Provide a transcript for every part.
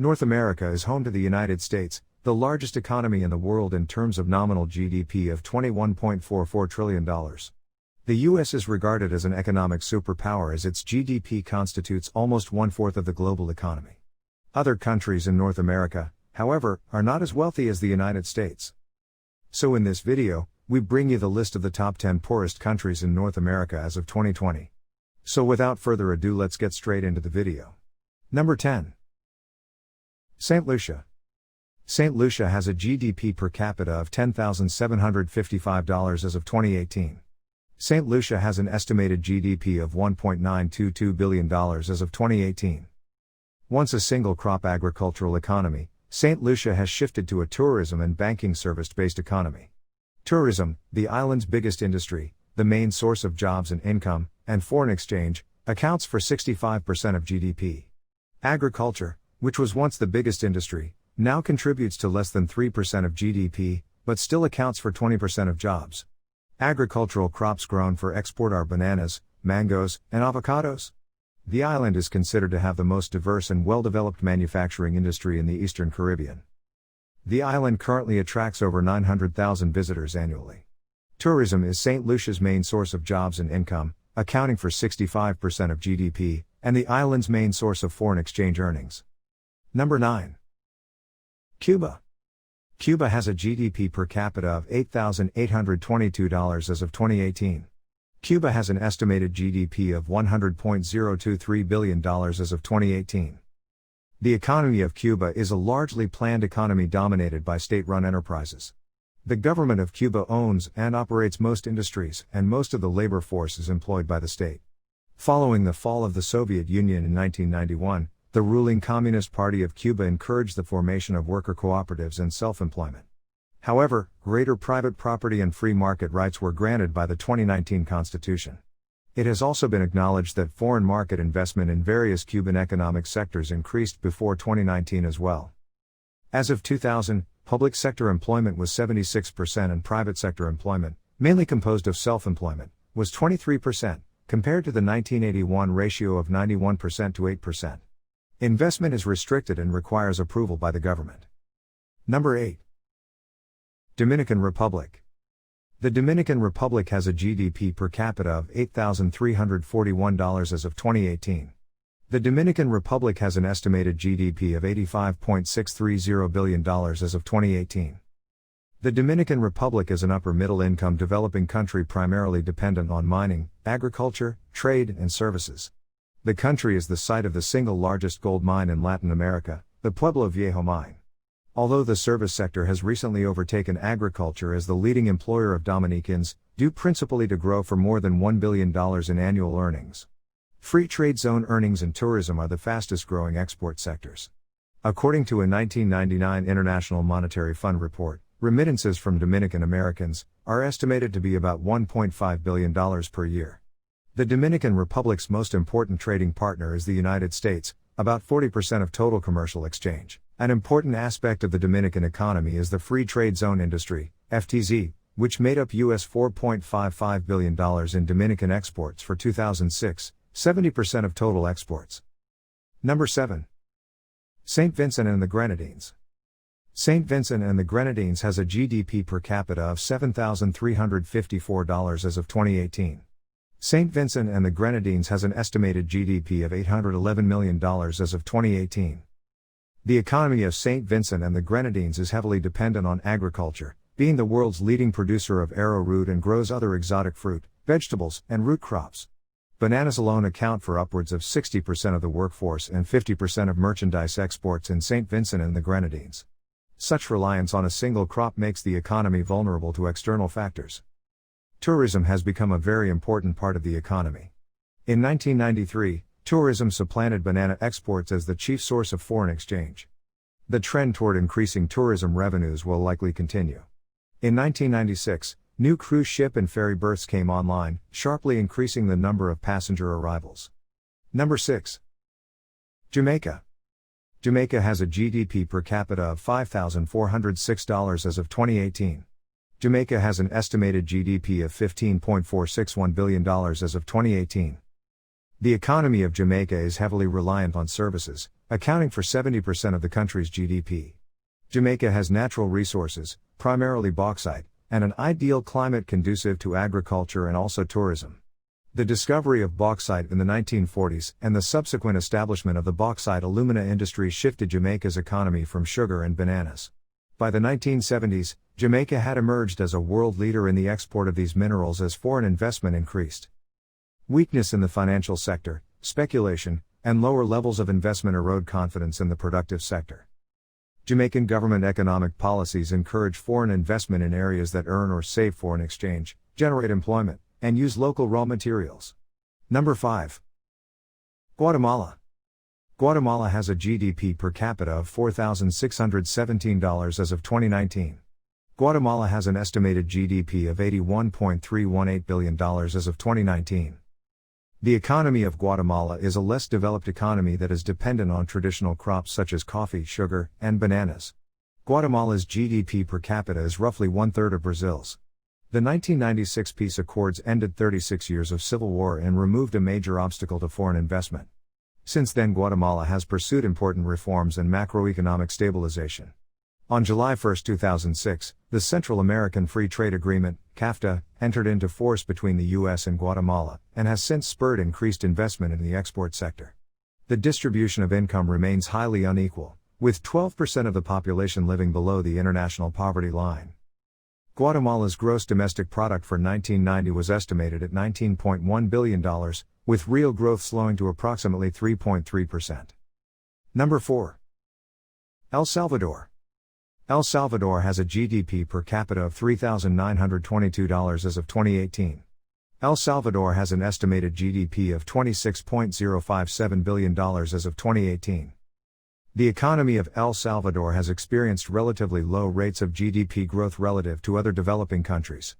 North America is home to the United States, the largest economy in the world in terms of nominal GDP of $21.44 trillion. The U.S. is regarded as an economic superpower as its GDP constitutes almost one-fourth of the global economy. Other countries in North America, however, are not as wealthy as the United States. So in this video, we bring you the list of the top 10 poorest countries in North America as of 2020. So without further ado, let's get straight into the video. Number 10. St. Lucia. St. Lucia has a GDP per capita of $10,755 as of 2018. St. Lucia has an estimated GDP of $1.922 billion as of 2018. Once a single-crop agricultural economy, St. Lucia has shifted to a tourism and banking service-based economy. Tourism, the island's biggest industry, the main source of jobs and income, and foreign exchange, accounts for 65% of GDP. Agriculture, which was once the biggest industry, now contributes to less than 3% of GDP, but still accounts for 20% of jobs. Agricultural crops grown for export are bananas, mangoes, and avocados. The island is considered to have the most diverse and well-developed manufacturing industry in the Eastern Caribbean. The island currently attracts over 900,000 visitors annually. Tourism is St. Lucia's main source of jobs and income, accounting for 65% of GDP, and the island's main source of foreign exchange earnings. Number 9. Cuba. Cuba has a GDP per capita of $8,822 as of 2018. Cuba has an estimated GDP of $100.023 billion as of 2018. The economy of Cuba is a largely planned economy dominated by state-run enterprises. The government of Cuba owns and operates most industries, and most of the labor force is employed by the state. Following the fall of the Soviet Union in 1991, the ruling Communist Party of Cuba encouraged the formation of worker cooperatives and self-employment. However, greater private property and free market rights were granted by the 2019 Constitution. It has also been acknowledged that foreign market investment in various Cuban economic sectors increased before 2019 as well. As of 2000, public sector employment was 76% and private sector employment, mainly composed of self-employment, was 23%, compared to the 1981 ratio of 91% to 8%. Investment is restricted and requires approval by the government. Number 8. Dominican Republic. The Dominican Republic has a GDP per capita of $8,341 as of 2018. The Dominican Republic has an estimated GDP of $85.630 billion as of 2018. The Dominican Republic is an upper-middle-income developing country primarily dependent on mining, agriculture, trade, and services. The country is the site of the single largest gold mine in Latin America, the Pueblo Viejo mine. Although the service sector has recently overtaken agriculture as the leading employer of Dominicans, due principally to growth for more than $1 billion in annual earnings. Free trade zone earnings and tourism are the fastest growing export sectors. According to a 1999 International Monetary Fund report, remittances from Dominican Americans are estimated to be about $1.5 billion per year. The Dominican Republic's most important trading partner is the United States, about 40% of total commercial exchange. An important aspect of the Dominican economy is the Free Trade Zone industry, FTZ, which made up US $4.55 billion in Dominican exports for 2006, 70% of total exports. Number 7. St. Vincent and the Grenadines. St. Vincent and the Grenadines has a GDP per capita of $7,354 as of 2018. St. Vincent and the Grenadines has an estimated GDP of $811 million as of 2018. The economy of St. Vincent and the Grenadines is heavily dependent on agriculture, being the world's leading producer of arrowroot and grows other exotic fruit, vegetables, and root crops. Bananas alone account for upwards of 60% of the workforce and 50% of merchandise exports in St. Vincent and the Grenadines. Such reliance on a single crop makes the economy vulnerable to external factors. Tourism has become a very important part of the economy. In 1993, tourism supplanted banana exports as the chief source of foreign exchange. The trend toward increasing tourism revenues will likely continue. In 1996, new cruise ship and ferry berths came online, sharply increasing the number of passenger arrivals. Number 6. Jamaica. Jamaica has a GDP per capita of $5,406 as of 2018. Jamaica has an estimated GDP of $15.461 billion as of 2018. The economy of Jamaica is heavily reliant on services, accounting for 70% of the country's GDP. Jamaica has natural resources, primarily bauxite, and an ideal climate conducive to agriculture and also tourism. The discovery of bauxite in the 1940s and the subsequent establishment of the bauxite alumina industry shifted Jamaica's economy from sugar and bananas. By the 1970s, Jamaica had emerged as a world leader in the export of these minerals as foreign investment increased. Weakness in the financial sector, speculation, and lower levels of investment erode confidence in the productive sector. Jamaican government economic policies encourage foreign investment in areas that earn or save foreign exchange, generate employment, and use local raw materials. Number 5. Guatemala. Guatemala has a GDP per capita of $4,617 as of 2019. Guatemala has an estimated GDP of $81.318 billion as of 2019. The economy of Guatemala is a less developed economy that is dependent on traditional crops such as coffee, sugar, and bananas. Guatemala's GDP per capita is roughly one-third of Brazil's. The 1996 peace accords ended 36 years of civil war and removed a major obstacle to foreign investment. Since then, Guatemala has pursued important reforms and macroeconomic stabilization. On July 1, 2006, the Central American Free Trade Agreement, CAFTA, entered into force between the U.S. and Guatemala, and has since spurred increased investment in the export sector. The distribution of income remains highly unequal, with 12% of the population living below the international poverty line. Guatemala's gross domestic product for 1990 was estimated at $19.1 billion, with real growth slowing to approximately 3.3%. Number 4. El Salvador. El Salvador has a GDP per capita of $3,922 as of 2018. El Salvador has an estimated GDP of $26.057 billion as of 2018. The economy of El Salvador has experienced relatively low rates of GDP growth relative to other developing countries.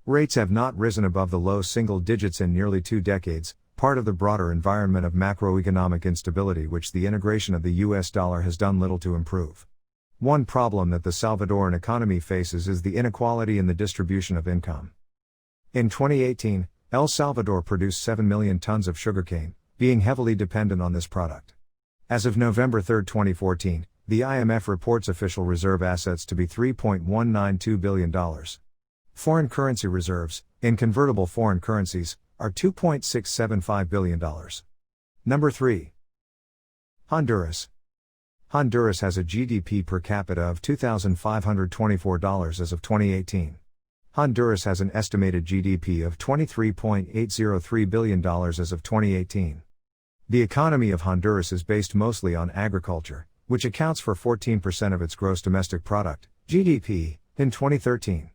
Rates have not risen above the low single digits in nearly 2 decades, part of the broader environment of macroeconomic instability which the integration of the US dollar has done little to improve. One problem that the Salvadoran economy faces is the inequality in the distribution of income. In 2018, El Salvador produced 7 million tons of sugarcane, being heavily dependent on this product. As of November 3, 2014, the IMF reports official reserve assets to be $3.192 billion. Foreign currency reserves, in convertible foreign currencies, are $2.675 billion. Number 3. Honduras. Honduras has a GDP per capita of $2,524 as of 2018. Honduras has an estimated GDP of $23.803 billion as of 2018. The economy of Honduras is based mostly on agriculture, which accounts for 14% of its gross domestic product, GDP, in 2013.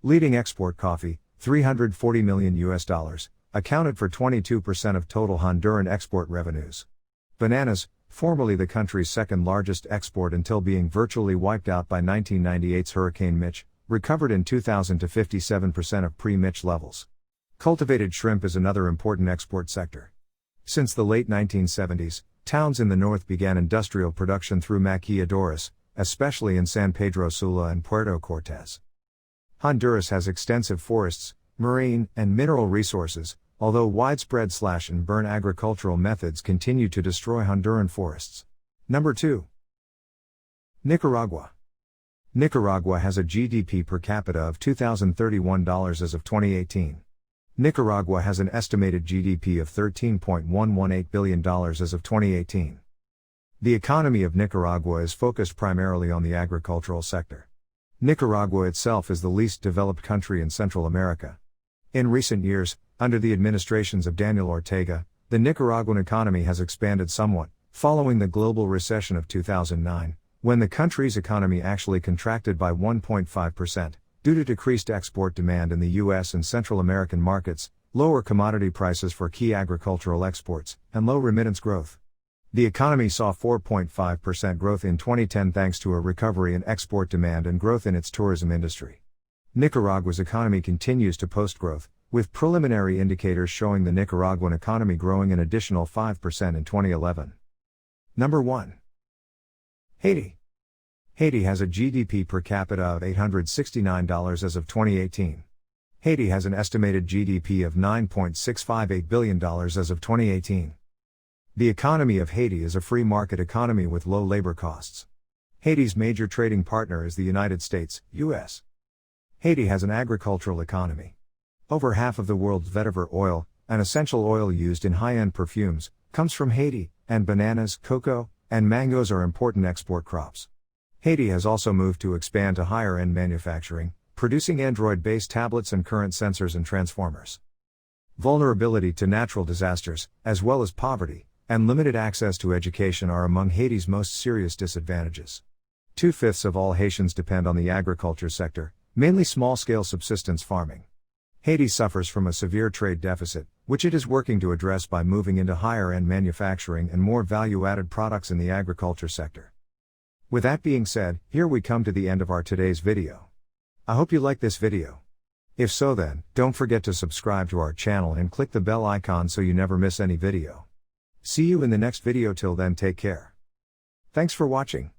Leading export coffee, $340 million, accounted for 22% of total Honduran export revenues. Bananas, formerly the country's second largest export until being virtually wiped out by 1998's Hurricane Mitch, recovered in 2000 to 57% of pre-Mitch levels. Cultivated shrimp is another important export sector. Since the late 1970s, towns in the north began industrial production through maquiladoras, especially in San Pedro Sula and Puerto Cortes. Honduras has extensive forests, marine, and mineral resources, although widespread slash-and-burn agricultural methods continue to destroy Honduran forests. Number 2. Nicaragua. Nicaragua has a GDP per capita of $2,031 as of 2018. Nicaragua has an estimated GDP of $13.118 billion as of 2018. The economy of Nicaragua is focused primarily on the agricultural sector. Nicaragua itself is the least developed country in Central America. In recent years, under the administrations of Daniel Ortega, the Nicaraguan economy has expanded somewhat, following the global recession of 2009, when the country's economy actually contracted by 1.5%, due to decreased export demand in the U.S. and Central American markets, lower commodity prices for key agricultural exports, and low remittance growth. The economy saw 4.5% growth in 2010 thanks to a recovery in export demand and growth in its tourism industry. Nicaragua's economy continues to post growth, with preliminary indicators showing the Nicaraguan economy growing an additional 5% in 2011. Number 1. Haiti. Haiti has a GDP per capita of $869 as of 2018. Haiti has an estimated GDP of $9.658 billion as of 2018. The economy of Haiti is a free market economy with low labor costs. Haiti's major trading partner is the United States, US. Haiti has an agricultural economy. Over half of the world's vetiver oil, an essential oil used in high-end perfumes, comes from Haiti, and bananas, cocoa, and mangoes are important export crops. Haiti has also moved to expand to higher-end manufacturing, producing Android-based tablets and current sensors and transformers. Vulnerability to natural disasters, as well as poverty, and limited access to education are among Haiti's most serious disadvantages. 2/5 of all Haitians depend on the agriculture sector, mainly small-scale subsistence farming. Haiti suffers from a severe trade deficit, which it is working to address by moving into higher-end manufacturing and more value-added products in the agriculture sector. With that being said, here we come to the end of our today's video. I hope you like this video. If so then, don't forget to subscribe to our channel and click the bell icon so you never miss any video. See you in the next video. Till then, take care. Thanks for watching.